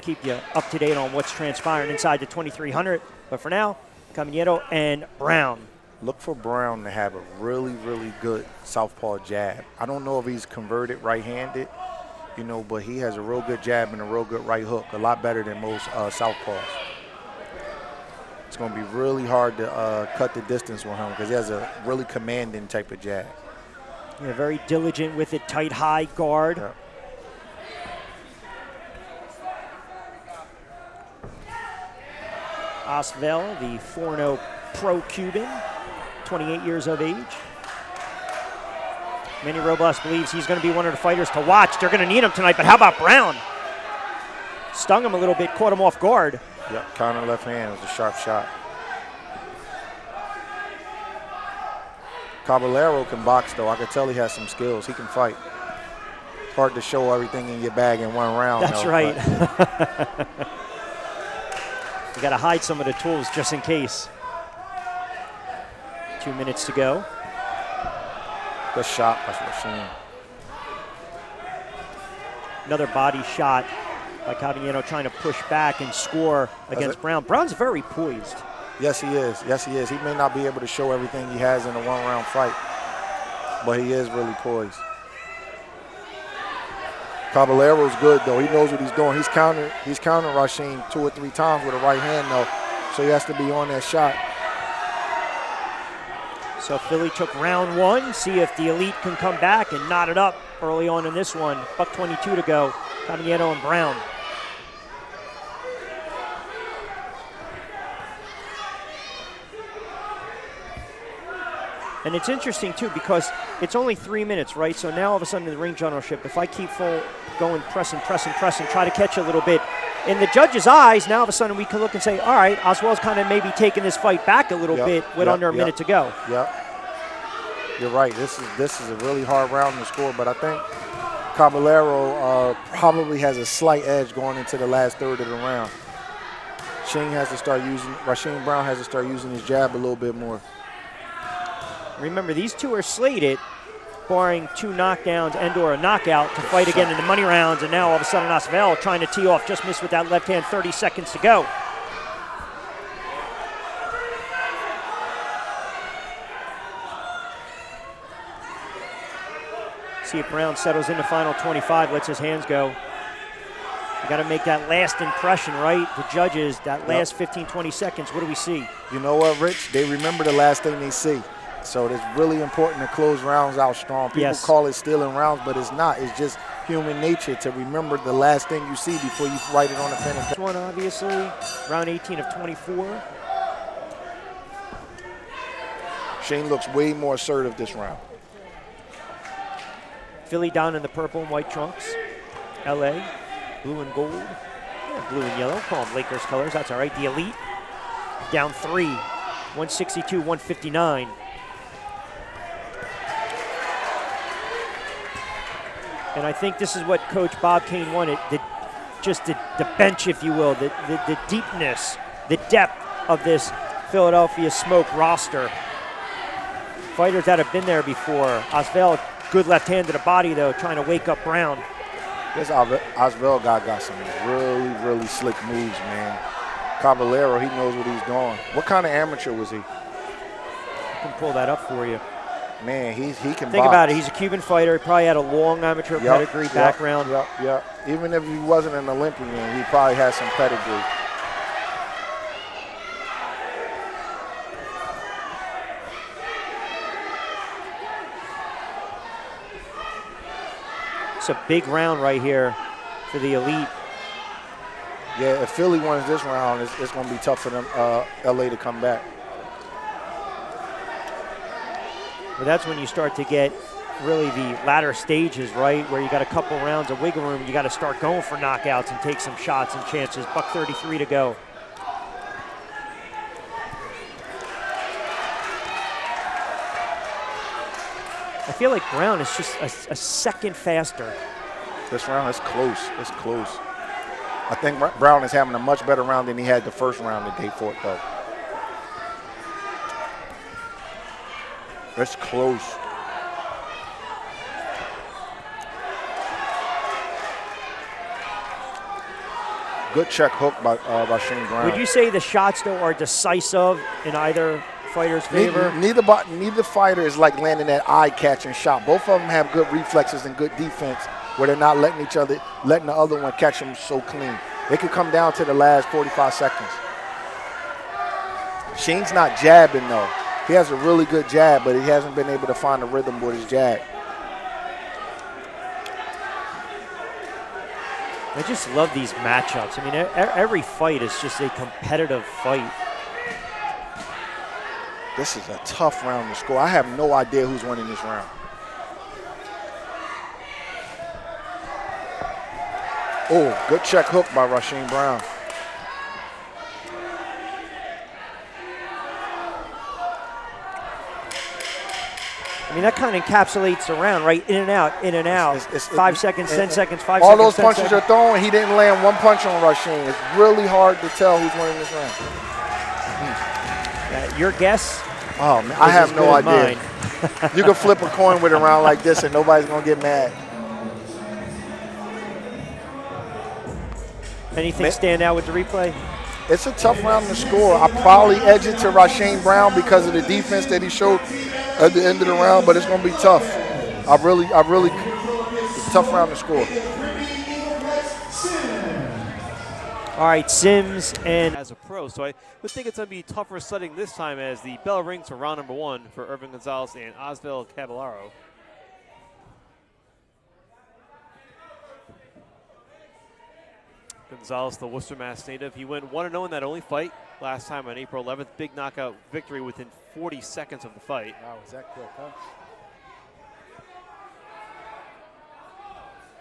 Keep you up to date on what's transpiring inside the 2300. But for now, Caballero and Brown. Look for Brown to have a really, really good southpaw jab. I don't know if he's converted right-handed, you know, but he has a real good jab and a real good right hook, a lot better than most southpaws. It's going to be really hard to cut the distance with him because he has a really commanding type of jab. Yeah, very diligent with it, tight, high guard. Yeah. Osvel, the 4-0 pro Cuban, 28 years of age. Manny Robles believes he's going to be one of the fighters to watch. They're going to need him tonight, but how about Brown? Stung him a little bit, caught him off guard. Yep, counter left hand was a sharp shot. Caballero can box, though. I can tell he has some skills. He can fight. It's hard to show everything in your bag in one round. That's though, right. You got to hide some of the tools just in case. 2 minutes to go. Good shot by Rasheen. Another body shot by Caballero trying to push back and score against Brown. Brown's very poised. Yes, he is. Yes, he is. He may not be able to show everything he has in a one-round fight, but he is really poised. Caballero's good, though. He knows what he's doing. He's countered Rasheen 2 or 3 times with a right hand, though, so he has to be on that shot. So Philly took round 1. See if the Elite can come back and knot it up early on in this one. $1:22 to go. Caballero and Brown. And it's interesting, too, because it's only 3 minutes, right? So now all of a sudden in the ring generalship, if I keep going, press and try to catch a little bit, in the judge's eyes, now all of a sudden we can look and say, all right, Oswell's kind of maybe taking this fight back a little bit with under a minute to go. Yep. You're right. This is a really hard round to score, but I think Caballero probably has a slight edge going into the last third of the round. Rasheen Brown has to start using his jab a little bit more. Remember, these two are slated, barring 2 knockdowns and or a knockout, to fight again in the money rounds, and now all of a sudden Osvel trying to tee off, just missed with that left hand, 30 seconds to go. See if Brown settles in the final 25, lets his hands go. You got to make that last impression, right? The judges, that last 15, 20 seconds, what do we see? You know what, Rich? They remember the last thing they see. So it's really important to close rounds out strong. People call it stealing rounds, but it's not. It's just human nature to remember the last thing you see before you write it on a pen and paper. This one, obviously, round 18 of 24. Shane looks way more assertive this round. Philly down in the purple and white trunks. LA, blue and gold. Yeah, blue and yellow, call them Lakers colors. That's all right. The Elite, down 3, 162, 159. And I think this is what Coach Bob Kane wanted, the bench, if you will, the deepness, the depth of this Philadelphia Smoke roster. Fighters that have been there before. Osvel, good left hand to the body, though, trying to wake up Brown. This Osvel guy got some really, really slick moves, man. Caballero, he knows what he's doing. What kind of amateur was he? I can pull that up for you. Man, he can Think about it. He's a Cuban fighter. He probably had a long amateur pedigree background. Yep. Even if he wasn't an Olympian, he probably has some pedigree. It's a big round right here for the Elite. Yeah, if Philly wins this round, it's going to be tough for them, LA to come back. But that's when you start to get really the latter stages, right, where you got a couple rounds of wiggle room. You got to start going for knockouts and take some shots and chances. $1:33 to go. I feel like Brown is just a second faster. This round is close. It's close. I think Brown is having a much better round than he had the first round of day 4, though. It's close. Good check hook by Shane Brown. Would you say the shots, though, are decisive in either fighter's favor? Neither fighter is like landing that eye-catching shot. Both of them have good reflexes and good defense where they're not letting the other one catch them so clean. It could come down to the last 45 seconds. Shane's not jabbing, though. He has a really good jab, but he hasn't been able to find a rhythm with his jab. I just love these matchups. I mean, every fight is just a competitive fight. This is a tough round to score. I have no idea who's winning this round. Oh, good check hook by Shane Brown. I mean, that kind of encapsulates the round, right? In and out, in and out. 5 seconds, 10 seconds, 5 all seconds. All those punches are thrown. He didn't land one punch on Shane. It's really hard to tell who's winning this round. Your guess? Oh, man, I have no idea. You can flip a coin with a round like this and nobody's going to get mad. Anything stand out with the replay? It's a tough round to score. I probably edge it to Shane Brown because of the defense that he showed at the end of the round, but it's going to be tough. It's a tough round to score. All right, Sims and as a pro, so I would think it's going to be tougher sledding this time as the bell rings for round number 1 for Irvin Gonzalez and Osvel Caballero. Gonzalez, the Worcester, Mass native, he went 1-0 in that only fight last time on April 11th. Big knockout victory within 40 seconds of the fight. Wow, was that quick, huh?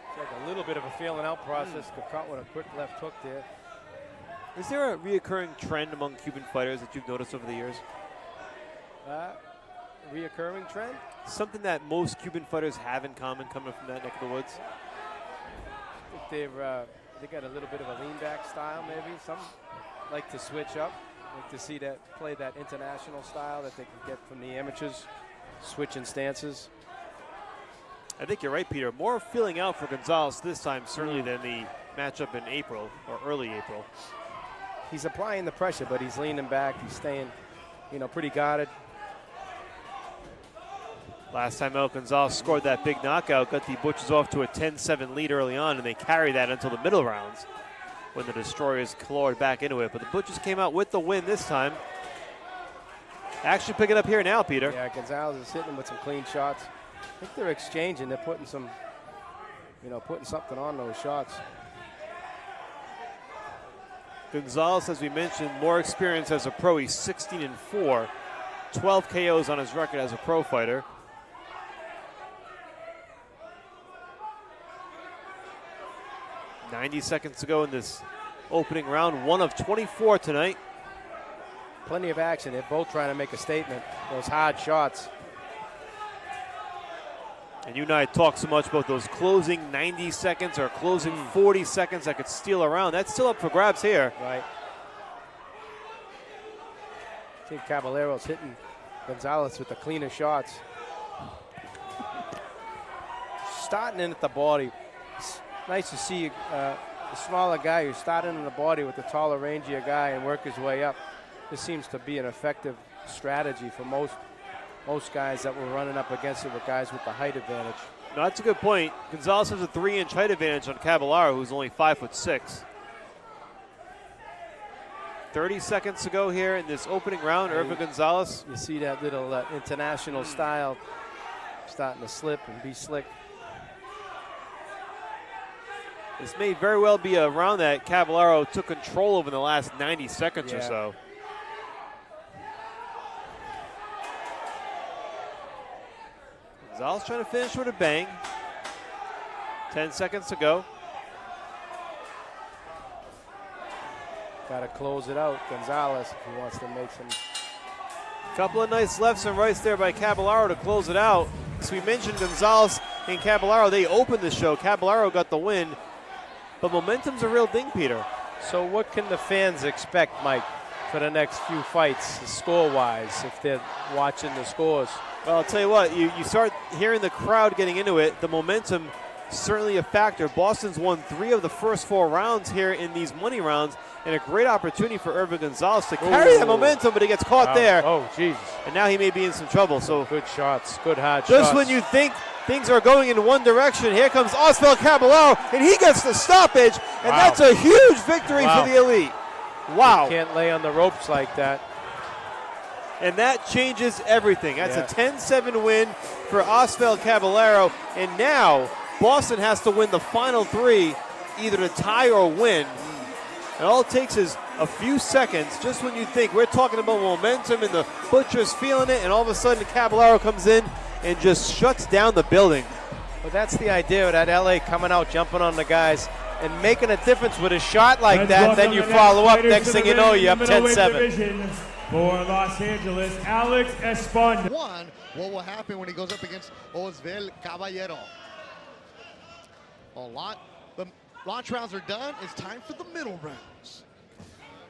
It's like a little bit of a feeling out process. Caught with a quick left hook there. Is there a reoccurring trend among Cuban fighters that you've noticed over the years? Reoccurring trend? Something that most Cuban fighters have in common coming from that neck of the woods? I think they got a little bit of a lean back style maybe. Some like to switch up, like to see that, play that international style that they can get from the amateurs, switching stances. I think you're right, Peter. More feeling out for Gonzalez this time certainly than the matchup in April or early April. He's applying the pressure, but he's leaning back. He's staying, pretty guarded. Last time out, Gonzalez scored that big knockout, got the Butchers off to a 10-7 lead early on, and they carried that until the middle rounds when the Destroyers clawed back into it. But the Butchers came out with the win this time. Action picking up here now, Peter. Yeah, Gonzalez is hitting with some clean shots. I think they're exchanging. They're putting some, putting something on those shots. Gonzalez, as we mentioned, more experience as a pro. He's 16-4, 12 KOs on his record as a pro fighter. .90 seconds to go in this opening round, 1 of 24 tonight. Plenty of action. They're both trying to make a statement. Those hard shots. And you and I talk so much about those closing 90 seconds or closing 40 seconds that could steal a round. That's still up for grabs here. Right. I think Caballero's hitting Gonzalez with the cleaner shots. Starting in at the body. It's nice to see a smaller guy who's starting in the body with the taller, rangier guy and work his way up. This seems to be an effective strategy for most guys that were running up against it with guys with the height advantage. No, that's a good point. Gonzalez has a 3-inch height advantage on Caballero, who's only 5'6". 30 seconds to go here in this opening round. Irvin Gonzalez. You see that little international style starting to slip and be slick. This may very well be a round that Caballero took control of in the last 90 seconds or so. Gonzalez trying to finish with a bang. 10 seconds to go. Got to close it out, Gonzalez, if he wants to make some. Couple of nice lefts and rights there by Caballero to close it out. So we mentioned Gonzalez and Caballero. They opened the show. Caballero got the win. But momentum's a real thing, Peter. So what can the fans expect, Mike, for the next few fights, score-wise, if they're watching the scores? Well, I'll tell you what, you start hearing the crowd getting into it. The momentum certainly a factor. Boston's won 3 of the first 4 rounds here in these money rounds, and a great opportunity for Irvin Gonzalez to carry that momentum, but he gets caught there. Oh, Jesus. And now he may be in some trouble. So Good shots, good hard shots. just when you think things are going in one direction, here comes Osvel Caballero, and he gets the stoppage, and that's a huge victory for the Elite. Wow. You can't lay on the ropes like that. And that changes everything. That's a 10-7 win for Osvel Caballero. And now Boston has to win the final 3, either to tie or win. And all it takes is a few seconds, just when you think we're talking about momentum and the Butcher's feeling it, and all of a sudden Caballero comes in and just shuts down the building. But that's the idea of that LA coming out, jumping on the guys, and making a difference with a shot like that. Then you follow up. Next thing you know, you're up 10-7. For Los Angeles, Alex Esponda. What will happen when he goes up against Osvel Caballero? The launch rounds are done. It's time for the middle rounds.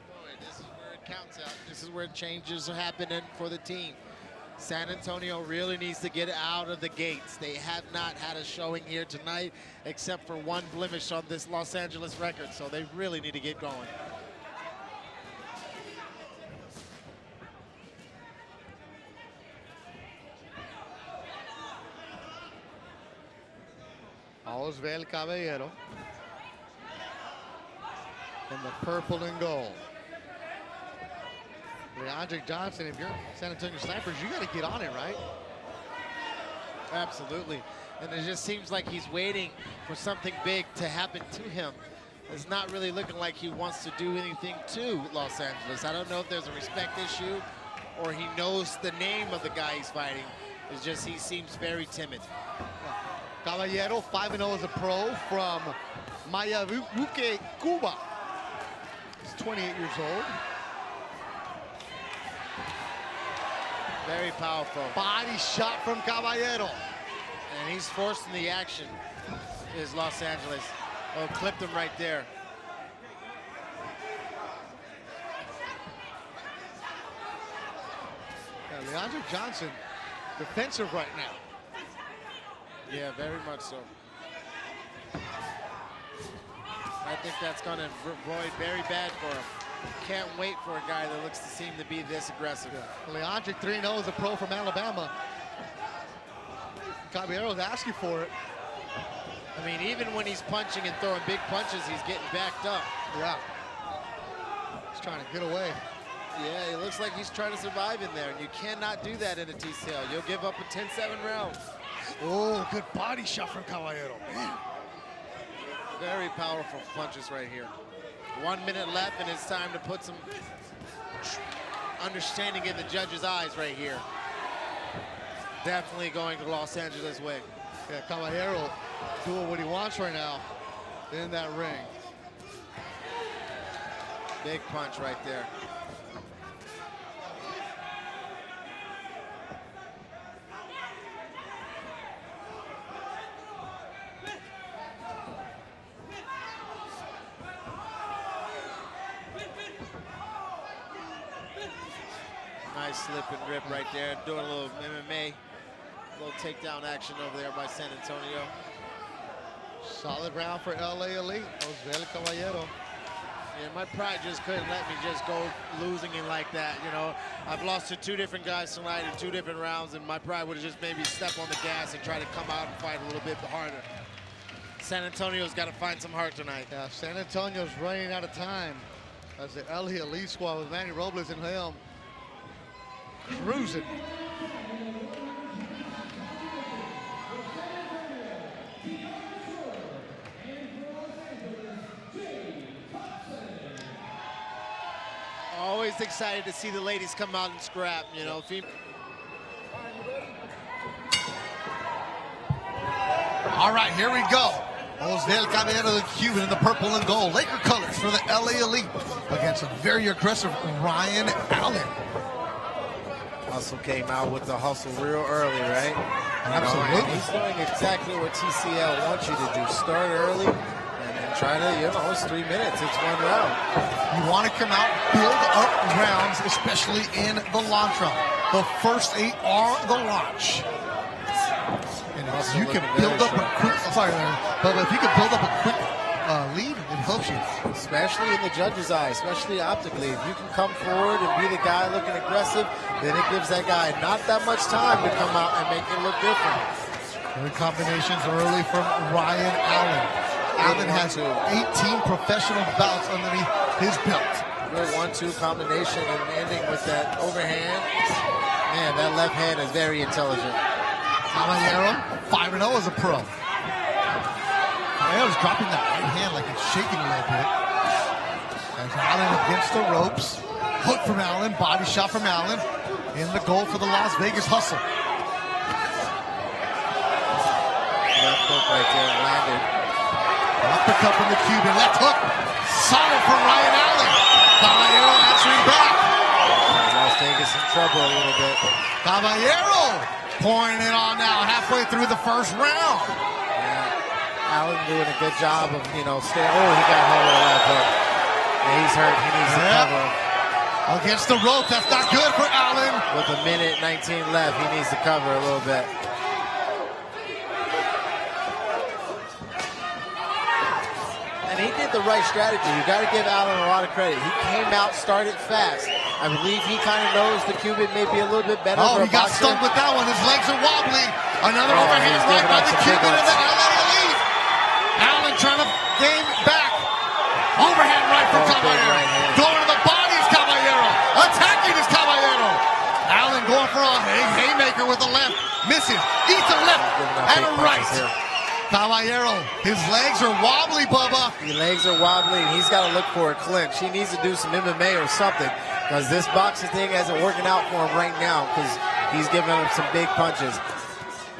Boy, this is where it counts out. This is where changes are happening for the team. San Antonio really needs to get out of the gates. They have not had a showing here tonight, except for one blemish on this Los Angeles record, so they really need to get going. Osvel Caballero in the purple and gold. Leandric Johnson, if you're San Antonio Snipers, you got to get on it, right? Absolutely. And it just seems like he's waiting for something big to happen to him. It's not really looking like he wants to do anything to Los Angeles. I don't know if there's a respect issue or he knows the name of the guy he's fighting. It's just he seems very timid. Caballero, 5-0 as a pro from Mayabuque, Cuba. He's 28 years old. Very powerful. Body shot from Caballero. And he's forcing the action, is Los Angeles. Oh, clipped him right there. Yeah, Leandric Johnson, defensive right now. Yeah, very much so. I think that's going to void very bad for him. Can't wait for a guy that looks to seem to be this aggressive. Yeah. Leandric 3-0 as a pro from Alabama. Caballero's asking for it. I mean, even when he's punching and throwing big punches, he's getting backed up. Yeah. He's trying to get away. Yeah, it looks like he's trying to survive in there, and you cannot do that in a TCL. You'll give up a 10-7 round. Oh, good body shot from Caballero. Man. Very powerful punches right here. 1 minute left, and it's time to put some understanding in the judge's eyes right here. Definitely going to Los Angeles way. Yeah, Caballero doing what he wants right now in that ring. Big punch right there. Nice slip and rip right there. Doing a little MMA, a little takedown action over there by San Antonio. Solid round for LA Elite. Osvel Caballero. Yeah, my pride just couldn't let me just go losing it like that. You know, I've lost to 2 different guys tonight in 2 different rounds, and my pride would have just made me step on the gas and try to come out and fight a little bit harder. San Antonio's got to find some heart tonight. Yeah, San Antonio's running out of time as the LA Elite squad with Manny Robles and him cruising. Always excited to see the ladies come out and scrap, you know. All right, here we go. Osvel Caballero, the Cuban in the purple and gold. Laker colors for the LA Elite against a very aggressive Ryan Allen. Hustle came out with the hustle real early, right? Absolutely. He's doing exactly what TCL wants you to do. Start early and then try to, you know, it's 3 minutes. It's 1 round. You want to come out, build up rounds, especially in the launch round. The first 8 are the launch. And You can build up a quick, sorry, Larry, but if you can build up a quick lead, it helps you. Especially in the judge's eye, especially optically. If you can come forward and be the guy looking aggressive, then it gives that guy not that much time to come out and make it look different. Good combinations early from Ryan Allen. Allen has 18 professional bouts underneath his belt. Good 1-2 combination and ending with that overhand. Man, that left hand is very intelligent. Caballero, 5-0 as a pro. Caballero's dropping that right hand like it's shaking a little bit. As Allen against the ropes. Hook from Allen, body shot from Allen. In the goal for the Las Vegas Hustle. Left hook right there, landed. Uppercut from the Cuban, left hook. Solid from Ryan Allen. Caballero answering back. Las Vegas in trouble a little bit. Caballero pouring it on now, halfway through the first round. Yeah. Allen doing a good job of, staying. Oh, he got hold of the left hook. Yeah, he's hurt. He needs to cover. Against the rope, that's not good for Allen. With 1:19 left, he needs to cover a little bit. And he did the right strategy. You got to give Allen a lot of credit. He came out, started fast. I believe he kind of knows the Cuban may be a little bit better. Oh, he got stuck with that one. His legs are wobbly. Another overhand right by the Cuban and the LA Elite. Allen trying to gain back. Overhand right from Caballero. Going to the bodies, Caballero. Attacking his Caballero. Allen going for a haymaker with the left. Misses. Eats a left and a right. Caballero, his legs are wobbly, Bubba. His legs are wobbly, and he's got to look for a clinch. He needs to do some MMA or something, because this boxing thing isn't working out for him right now, because he's giving him some big punches.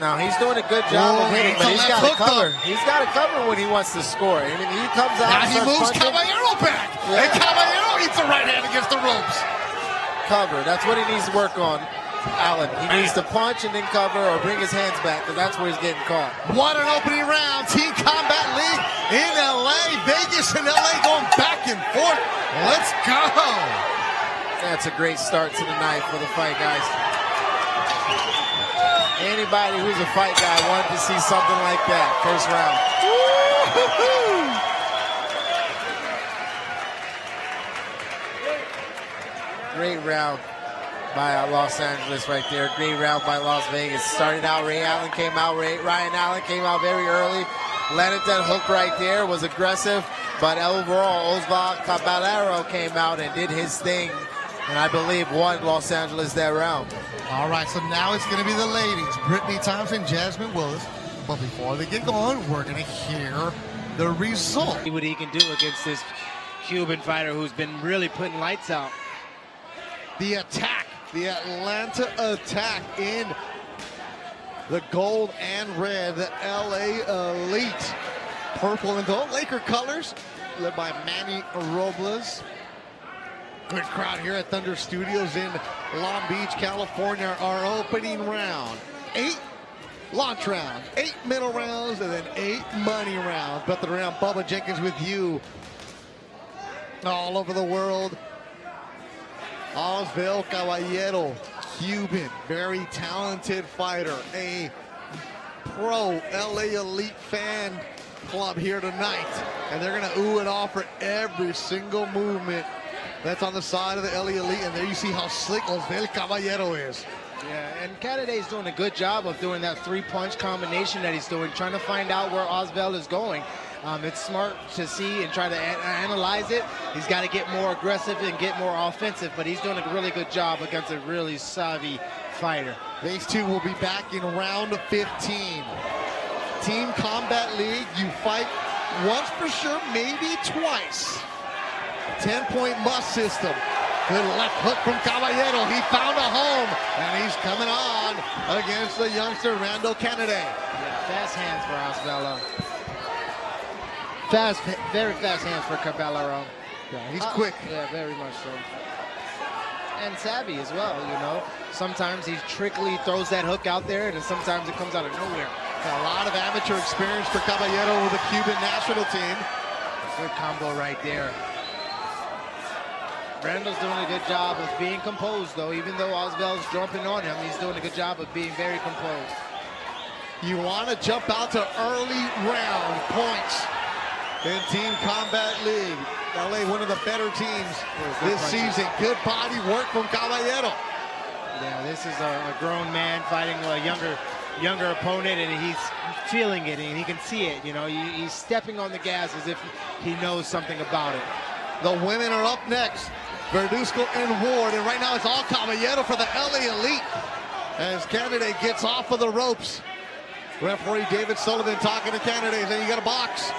Now, he's doing a good job of hitting, but he's got to cover. He's got to cover when he wants to score. I mean, he comes out now and he moves punching. Caballero back, and Caballero eats a right hand against the ropes. Cover, that's what he needs to work on. Allen, he needs to punch and then cover or bring his hands back, because that's where he's getting caught. What an opening round. Team Combat League in LA. Vegas and LA going back and forth. Let's go. That's a great start to the night for the fight, guys. Anybody who's a fight guy wanted to see something like that. First round. Great round by Los Angeles right there. Great round by Las Vegas. Started out, Ryan Allen came out very early. Landed that hook right there, was aggressive. But overall, Osvel Caballero came out and did his thing. And I believe won Los Angeles that round. All right, so now it's going to be the ladies. Brittany Thompson, Jasmine Willis. But before they get going, we're going to hear the result. See what he can do against this Cuban fighter who's been really putting lights out. The attack. The Atlanta attack in the gold and red, the LA Elite. Purple and gold, Laker colors, led by Manny Robles. Good crowd here at Thunder Studios in Long Beach, California. Our opening round. 8 launch rounds, 8 middle rounds, and then 8 money rounds. Bet the round, Bubba Jenkins with you all over the world. Osvel Caballero, Cuban, very talented fighter, a pro LA Elite fan club here tonight. And they're going to ooh and ah for every single movement that's on the side of the LA Elite. And there you see how slick Osvel Caballero is. Yeah, and Cadaday's doing a good job of doing that 3-punch combination that he's doing, trying to find out where Osvel is going. It's smart to see and try to analyze it. He's got to get more aggressive and get more offensive, but he's doing a really good job against a really savvy fighter. These two will be back in round 15. Team Combat League, you fight once for sure, maybe twice. 10-point must system. Good left hook from Caballero. He found a home, and he's coming on against the youngster Randall Kennedy. Yeah, fast hands for Osvello. Very fast hands for Caballero. Yeah, he's quick. Yeah, very much so. And savvy as well, you know. Sometimes he trickily throws that hook out there, and then sometimes it comes out of nowhere. A lot of amateur experience for Caballero with the Cuban national team. Good combo right there. Randall's doing a good job of being composed, though. Even though Osvel's jumping on him, he's doing a good job of being very composed. You want to jump out to early round points in Team Combat League. LA, one of the better teams this season. Good body work from Caballero. Yeah, this is a grown man fighting a younger opponent, and he's feeling it, and he can see it. You know, he's stepping on the gas as if he knows something about it. The women are up next. Verduzco and Ward, and right now it's all Caballero for the LA Elite as Candidate gets off of the ropes. Referee David Sullivan talking to Candidate, then you got a box.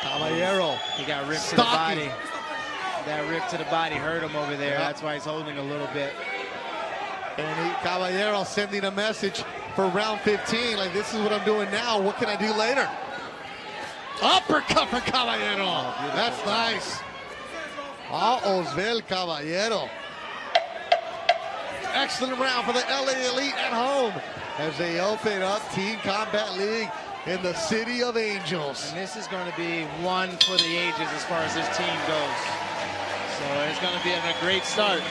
Caballero. He got ripped to the body. That rip to the body hurt him over there. That's why he's holding a little bit. And Caballero sending a message for round 15, like, this is what I'm doing now. What can I do later? Uppercut for Caballero. Oh, that's nice. Osvel Caballero. Excellent round for the LA Elite at home as they open up Team Combat League in the City of Angels. And this is going to be one for the ages as far as this team goes. So it's going to be a great start.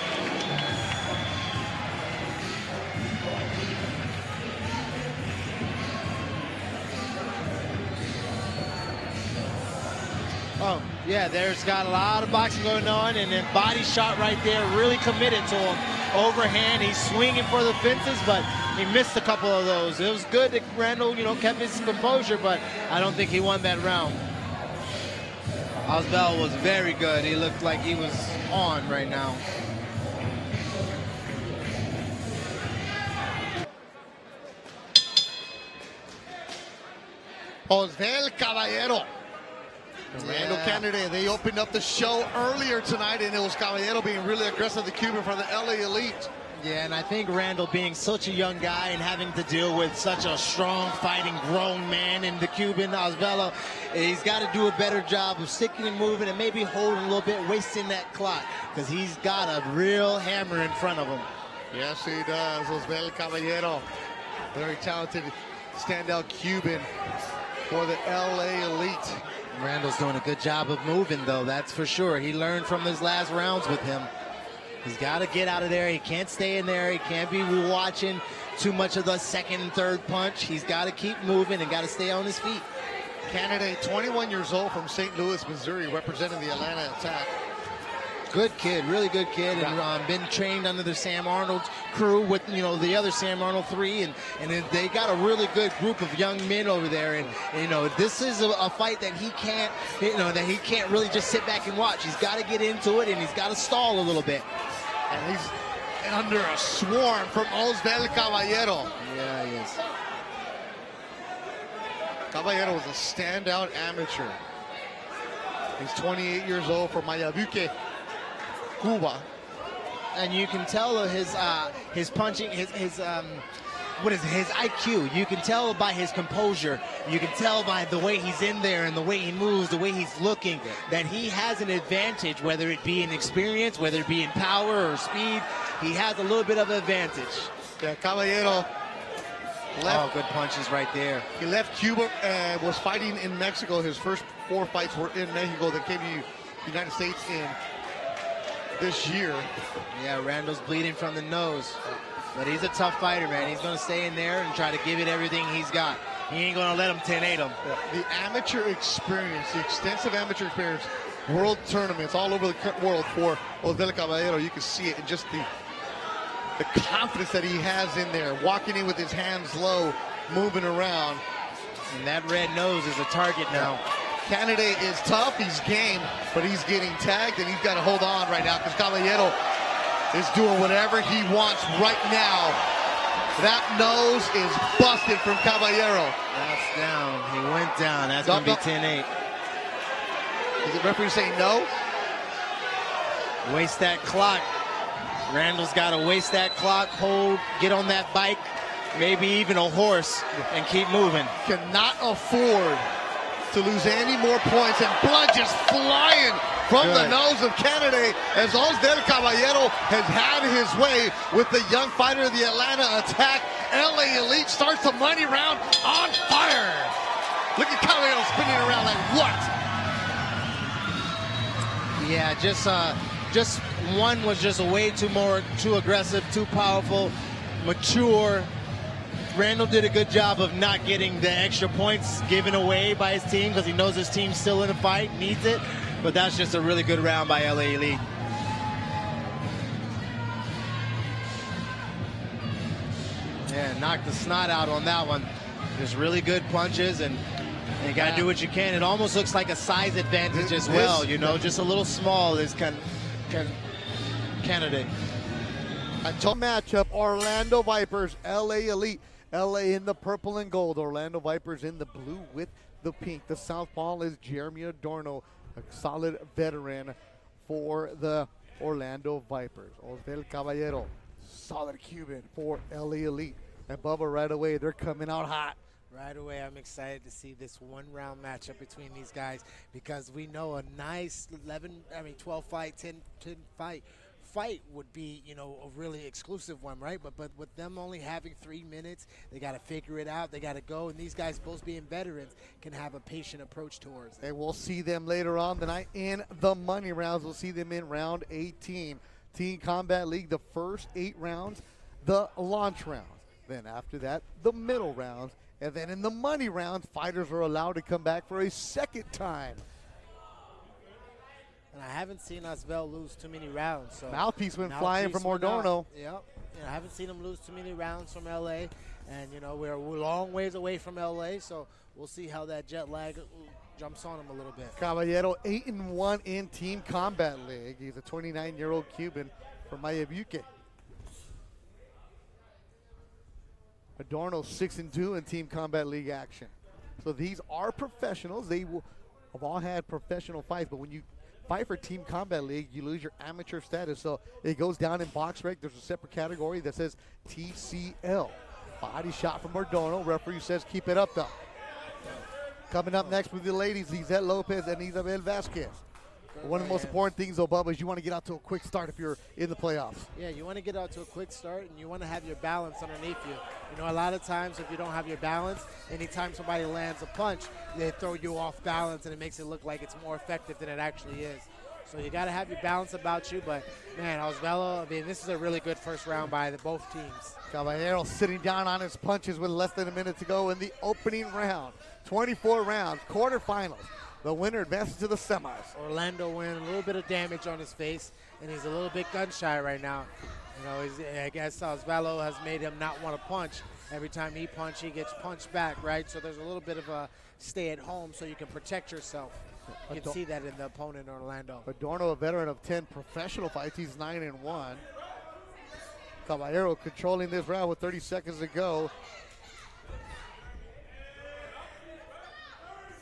Oh, yeah, there's got a lot of boxing going on, and then body shot right there, really committed to him. Overhand, he's swinging for the fences, but he missed a couple of those. It was good that Randall, kept his composure, but I don't think he won that round. Osvel was very good. He looked like he was on right now. Osvel Caballero. Randall Candidate, they opened up the show earlier tonight, and it was Caballero being really aggressive, the Cuban from the LA Elite. Yeah, and I think Randall being such a young guy and having to deal with such a strong, fighting, grown man in the Cuban, Osvel, he's got to do a better job of sticking and moving and maybe holding a little bit, wasting that clock, because he's got a real hammer in front of him. Yes, he does. Osvel Caballero, very talented standout Cuban for the LA Elite. Randall's doing a good job of moving, though, that's for sure. He learned from his last rounds with him. He's got to get out of there. He can't stay in there. He can't be watching too much of the second and third punch. He's got to keep moving and got to stay on his feet. Candidate, 21 years old from St. Louis, Missouri, representing the Atlanta Attack. Good kid, really good kid, and been trained under the Sam Arnold's crew with the other Sam Arnold 3, and they got a really good group of young men over there, and this is a fight that he can't really just sit back and watch. He's got to get into it, and he's got to stall a little bit. And he's under a swarm from Osvel Caballero. Yeah, he is. Caballero was a standout amateur. He's 28 years old from Mayabuque, Cuba. And you can tell his punching, his IQ. You can tell by his composure. You can tell by the way he's in there and the way he moves, the way he's looking, that he has an advantage, whether it be in experience, whether it be in power or speed. He has a little bit of advantage. Yeah, Caballero left. Oh, good punches right there. He left Cuba and was fighting in Mexico. His first 4 fights were in Mexico. That came to the United States in this year. Yeah, Randall's bleeding from the nose. But he's a tough fighter, man. He's going to stay in there and try to give it everything he's got. He ain't going to let him 10-8 him. The amateur experience, the extensive amateur experience, world tournaments all over the world for Osvel Caballero, you can see it in just the confidence that he has in there, walking in with his hands low, moving around. And that red nose is a target now. Candidate is tough, he's game, but he's getting tagged, and he's got to hold on right now because Caballero is doing whatever he wants right now. That nose is busted from Caballero. That's down. He went down. That's going to be 10-8. Is the referee saying no? Waste that clock. Randall's got to waste that clock, hold, get on that bike, maybe even a horse, and keep moving. Cannot afford to lose any more points, and blood just flying from the nose of Candidate as Osvel Caballero has had his way with the young fighter of the Atlanta Attack. LA Elite starts the money round on fire. Look at Caballero spinning around like what? Yeah, just one was just way too aggressive, too powerful, mature. Randall did a good job of not getting the extra points given away by his team because he knows his team's still in the fight, needs it. But that's just a really good round by LA Elite. Yeah, knocked the snot out on that one. Just really good punches, and you got to do what you can. It almost looks like a size advantage as well, you know, just a little small is candidate. A top matchup, Orlando Vipers, LA Elite. LA in the purple and gold, Orlando Vipers in the blue with the pink. The southpaw is Jeremy Adorno, a solid veteran for the Orlando Vipers. Osvel Caballero, solid Cuban for LA Elite. And Bubba, right away, they're coming out hot. Right away, I'm excited to see this one-round matchup between these guys because we know a nice 12 fight, 10 fight would be, you know, a really exclusive one, right? But with them only having 3 minutes, they got to figure it out. They got to go, and these guys, both being veterans, can have a patient approach towards them. And we'll see them later on tonight in the money rounds. We'll see them in round 18. Team Combat League, the first 8 rounds, the launch rounds. Then after that, the middle rounds. And then in the money rounds, fighters are allowed to come back for a second time. And I haven't seen Osvel lose too many rounds. So Mouthpiece went flying from Adorno. Yep. I haven't seen him lose too many rounds from LA. And, you know, we're a long ways away from LA, so we'll see how that jet lag jumps on him a little bit. Caballero 8-1 in Team Combat League. He's a 29-year-old Cuban from Mayabuque. Adorno 6-2 in Team Combat League action. So these are professionals. They have all had professional fights, but when you fight for Team Combat League, you lose your amateur status. So it goes down in box rec. There's a separate category that says TCL. Body shot from Adorno. Referee says keep it up though. Coming up next with the ladies, Lizette Lopez and Isabel Vasquez. One of the most important things, though, Bubba, is you want to get out to a quick start if you're in the playoffs. Yeah, you want to get out to a quick start, and you want to have your balance underneath you. You know, a lot of times if you don't have your balance, anytime somebody lands a punch, they throw you off balance, and it makes it look like it's more effective than it actually is. So you got to have your balance about you. But, man, Osvello, I mean, this is a really good first round by both teams. Caballero sitting down on his punches with less than a minute to go in the opening round. 24 rounds, quarterfinals. The winner advances to the semis. Orlando win, a little bit of damage on his face, and he's a little bit gun shy right now. You know, I guess Osvaldo has made him not want to punch. Every time he punches, he gets punched back, right? So there's a little bit of a stay at home so you can protect yourself. You can see that in the opponent, Orlando. Adorno, a veteran of 10 professional fights. He's 9-1. Caballero controlling this round with 30 seconds to go.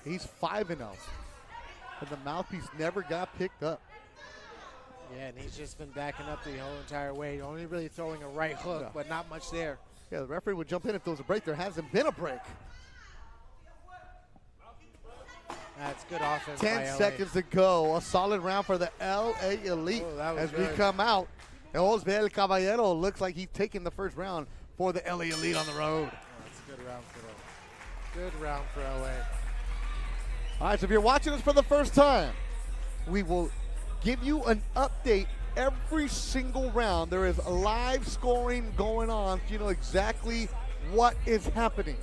He's 5-0. And the mouthpiece never got picked up. Yeah, and he's just been backing up the whole entire way. Only really throwing a right hook, but not much there. Yeah, the referee would jump in if there was a break. There hasn't been a break. That's good offense. 10 seconds to go. A solid round for the LA Elite as we come out. Osvel Caballero looks like he's taking the first round for the LA Elite on the road. Oh, that's a good round for them. Good round for LA. All right, so if you're watching us for the first time, we will give you an update every single round. There is a live scoring going on, so you know exactly what is happening.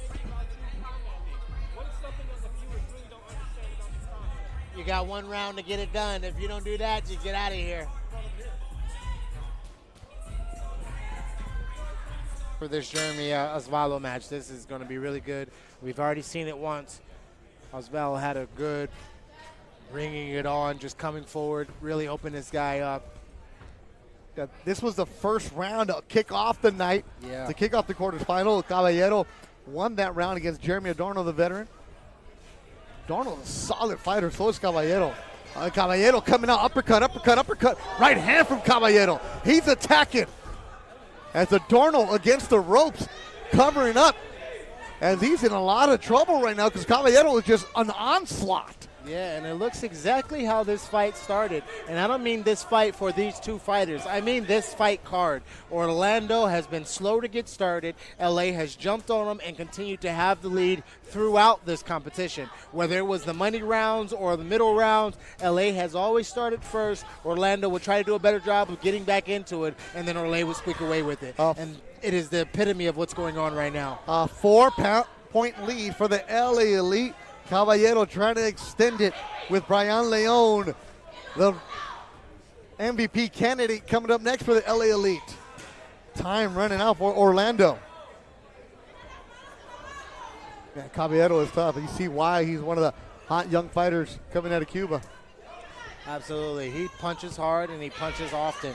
You got one round to get it done. If you don't do that, you get out of here. For this Jeremy Osvaldo match, this is going to be really good. We've already seen it once. Osvaldo had a good bringing it on, just coming forward, really open this guy up. Yeah, this was the first round to kick off the night, to kick off the quarterfinal. Caballero won that round against Jeremy Adorno, the veteran. Adorno's a solid fighter, so is Caballero. Caballero coming out, uppercut, uppercut, uppercut. Right hand from Caballero. He's attacking. As Adorno against the ropes, covering up. And he's in a lot of trouble right now because Caballero is just an onslaught. Yeah, and it looks exactly how this fight started. And I don't mean this fight for these two fighters. I mean this fight card. Orlando has been slow to get started. LA has jumped on them and continued to have the lead throughout this competition. Whether it was the money rounds or the middle rounds, LA has always started first. Orlando would try to do a better job of getting back into it, and then LA would squeak away with it. And it is the epitome of what's going on right now. A 4-point lead for the LA Elite. Caballero trying to extend it with Brian Leon, the MVP candidate, coming up next for the LA Elite. Time running out for Orlando. Yeah, Caballero is tough. You see why he's one of the hot young fighters coming out of Cuba. Absolutely. He punches hard and he punches often.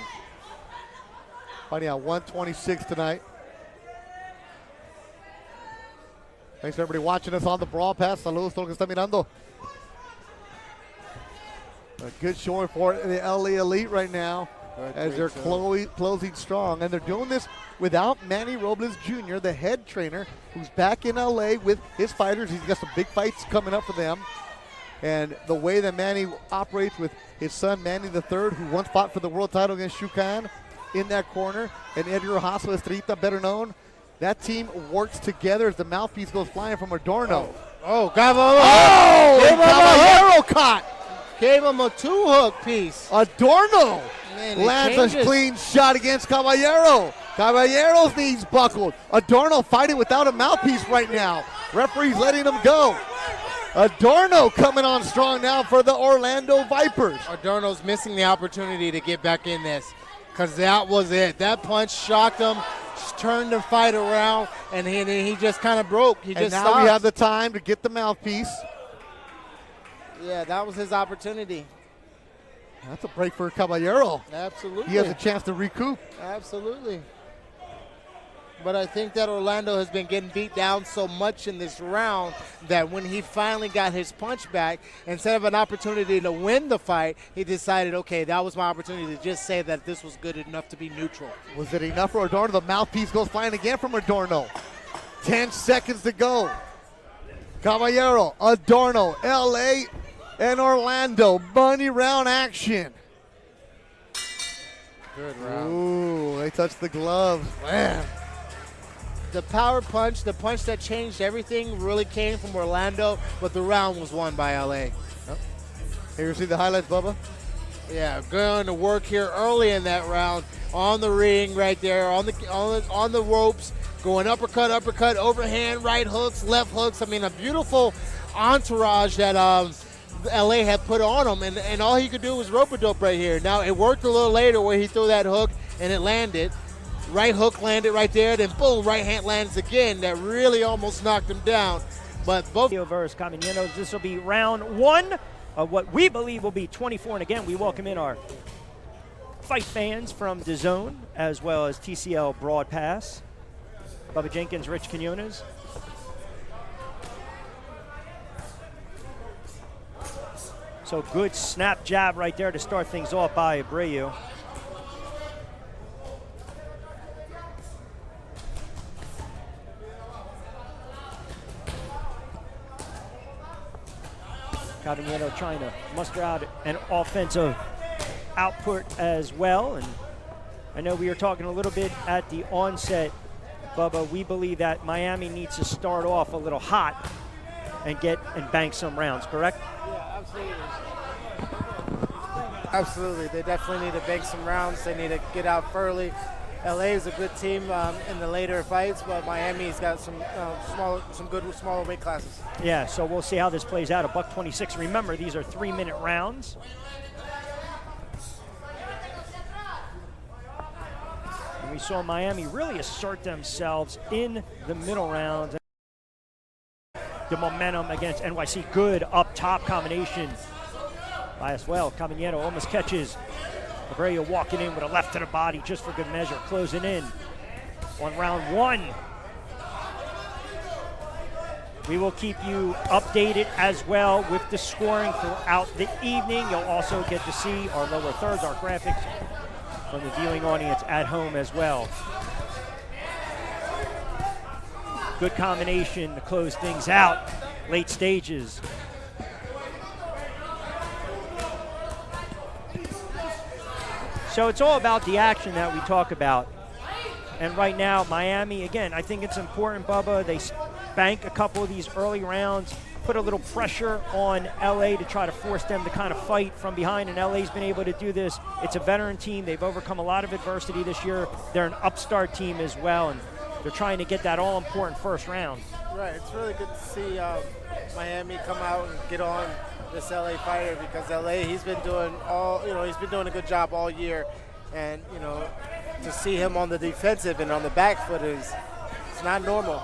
Fighting at 126 tonight. Thanks for everybody watching us on the Brawl Pass. Saludos a los que están mirando. A good showing for the LA Elite right now as they're closing strong. And they're doing this without Manny Robles Jr., the head trainer, who's back in LA with his fighters. He's got some big fights coming up for them. And the way that Manny operates with his son, Manny III, who once fought for the world title against Shukan in that corner, and Eddie Rojazo Estrita, better known. That team works together as the mouthpiece goes flying from Adorno. Caballero caught. Gave him a 2-hook piece. Adorno Man, lands a clean shot against Caballero. Caballero's knees buckled. Adorno fighting without a mouthpiece right now. Referee's letting him go. Adorno coming on strong now for the Orlando Vipers. Adorno's missing the opportunity to get back in this because that was it. That punch shocked him, turned the fight around, and he just kind of broke. He just stopped. We have the time to get the mouthpiece. Yeah, that was his opportunity. That's a break for Caballero. Absolutely. He has a chance to recoup. Absolutely. But I think that Orlando has been getting beat down so much in this round that when he finally got his punch back, instead of an opportunity to win the fight, he decided, okay, that was my opportunity to just say that this was good enough to be neutral. Was it enough for Adorno? The mouthpiece goes flying again from Adorno. 10 seconds to go. Caballero, Adorno, LA, and Orlando. Bunny round action. Good round. Ooh, they touched the gloves. Man. The power punch, the punch that changed everything, really came from Orlando, but the round was won by LA. Yep. Here you see the highlights, Bubba. Yeah, going to work here early in that round on the ring right there, on the ropes, going uppercut, overhand, right hooks, left hooks. I mean, a beautiful entourage that LA had put on him, and all he could do was rope-a-dope right here. Now, it worked a little later where he threw that hook, and it landed. Right hook landed right there, then boom, right hand lands again. That really almost knocked him down. But both versus Caballero. This will be round 1 of what we believe will be 24. And again, we welcome in our fight fans from DAZN as well as TCL Broad Pass. Bubba Jenkins, Rich Quinones. So good snap jab right there to start things off by Abreu. Caballero trying to muster out an offensive output as well. And I know we were talking a little bit at the onset, Bubba. We believe that Miami needs to start off a little hot and bank some rounds, correct? Yeah, absolutely. Absolutely. They definitely need to bank some rounds. They need to get out early. LA is a good team in the later fights, but Miami's got some good smaller weight classes. Yeah, so we'll see how this plays out. $126. Remember, these are 3-minute rounds. And we saw Miami really assert themselves in the middle rounds. The momentum against NYC, good up top combination by Osvel. Caballero almost catches Abreu walking in with a left to the body just for good measure, closing in on round 1. We will keep you updated as well with the scoring throughout the evening. You'll also get to see our lower thirds, our graphics from the viewing audience at home as well. Good combination to close things out, late stages. So it's all about the action that we talk about. And right now, Miami, again, I think it's important, Bubba, they bank a couple of these early rounds put a little pressure on LA to try to force them to kind of fight from behind, and LA's been able to do this. It's a veteran team. They've overcome a lot of adversity this year. They're an upstart team as well, and they're trying to get that all-important first round. Right, it's really good to see Miami come out and get on this LA fighter, because LA, he's been doing a good job all year, and to see him on the defensive and on the back foot it's not normal.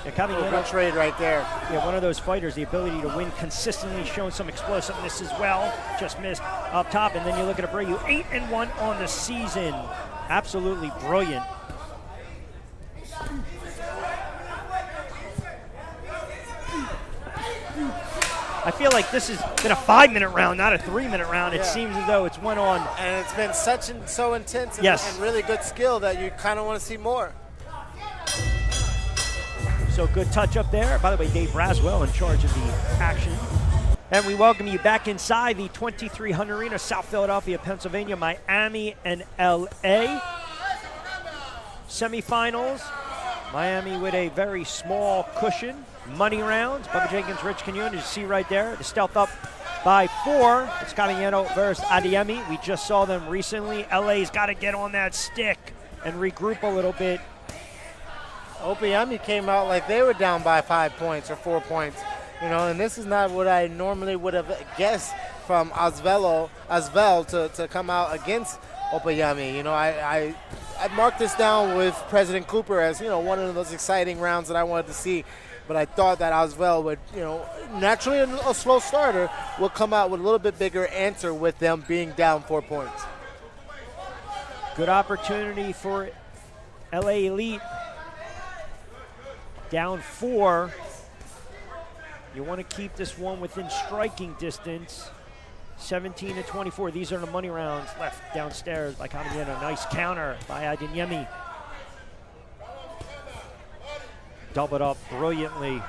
Yeah, Caballero, good trade right there. Yeah, one of those fighters, the ability to win consistently, showing some explosiveness as well. Just missed up top, and then you look at Abreu, 8-1 on the season. Absolutely brilliant. I feel like this has been a 5-minute round, not a 3-minute round. It seems as though it's went on. And it's been so intense and, yes, and really good skill that you kind of want to see more. So good touch up there. By the way, Dave Braswell in charge of the action. And we welcome you back inside the 2300 Arena, South Philadelphia, Pennsylvania, Miami, and LA. Semifinals, Miami with a very small cushion. Money rounds, Bubba Jenkins, Rich Quignon, you see right there, the stealth up by 4. It's Caballero versus Adeyemi. We just saw them recently. LA's got to get on that stick and regroup a little bit. Opeyemi came out like they were down by 5 points or 4 points, and this is not what I normally would have guessed from Osvel to come out against Opeyemi. I marked this down with President Cooper as, one of those exciting rounds that I wanted to see. But I thought that Osvel would, naturally a slow starter, would come out with a little bit bigger answer with them being down 4 points. Good opportunity for LA Elite. Down 4. You want to keep this one within striking distance. 17-24. These are the money rounds left downstairs by Caballero. Nice counter by Adeyemi. Doubled up brilliantly.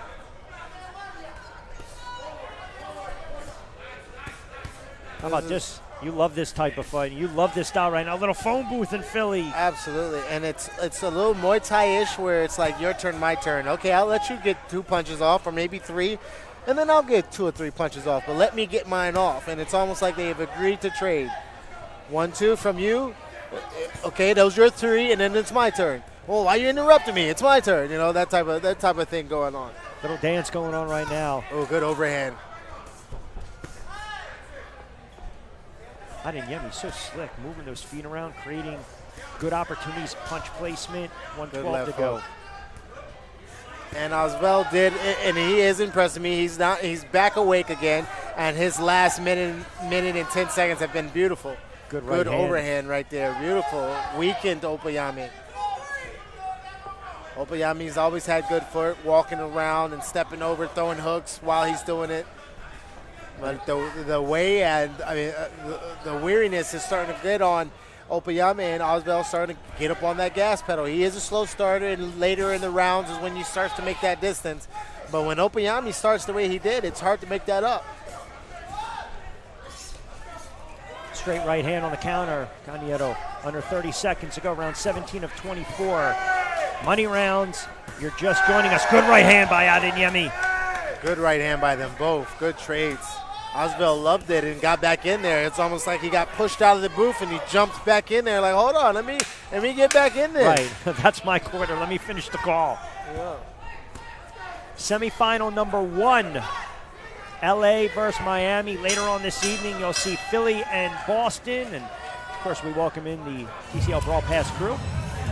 How about this? You love this type of fight. You love this style right now. A little phone booth in Philly. Absolutely, and it's a little Muay Thai-ish where it's like your turn, my turn. Okay, I'll let you get 2 punches off, or maybe 3, and then I'll get 2 or 3 punches off, but let me get mine off. And it's almost like they have agreed to trade. 1-2 from you. Okay, those are your 3, and then it's my turn. Well, why are you interrupting me? It's my turn. That type of thing going on. Little dance going on right now. Oh, good overhand. Adeyemi so slick, moving those feet around, creating good opportunities, punch placement. 1:12 to go. And Osvel did, and he is impressing me. He's back awake again, and his last minute and 10 seconds have been beautiful. Good overhand right there. Beautiful. Weakened Opeyemi. Opeyemi's always had good foot, walking around and stepping over, throwing hooks while he's doing it. But the way and the weariness is starting to get on Opeyemi, and Osvel starting to get up on that gas pedal. He is a slow starter, and later in the rounds is when he starts to make that distance. But when Opeyemi starts the way he did, it's hard to make that up. Straight right hand on the counter. Caballero under 30 seconds to go, round 17 of 24. Money rounds, you're just joining us. Good right hand by Adeyemi. Good right hand by them both. Good trades. Osvel loved it and got back in there. It's almost like he got pushed out of the booth and he jumped back in there like, hold on, let me get back in there. Right, that's my quarter. Let me finish the call. Yeah. Semifinal number 1. LA versus Miami. Later on this evening, you'll see Philly and Boston. And, of course, we welcome in the TCL Brawl Pass crew.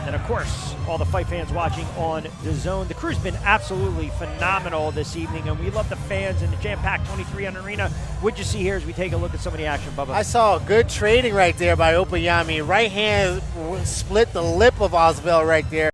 And, of course, all the fight fans watching on the Zone. The crew's been absolutely phenomenal this evening, and we love the fans in the jam-packed 2300 Arena. What'd you see here as we take a look at some of the action, Bubba? I saw good trading right there by Opeyemi. Right hand split the lip of Osvel right there.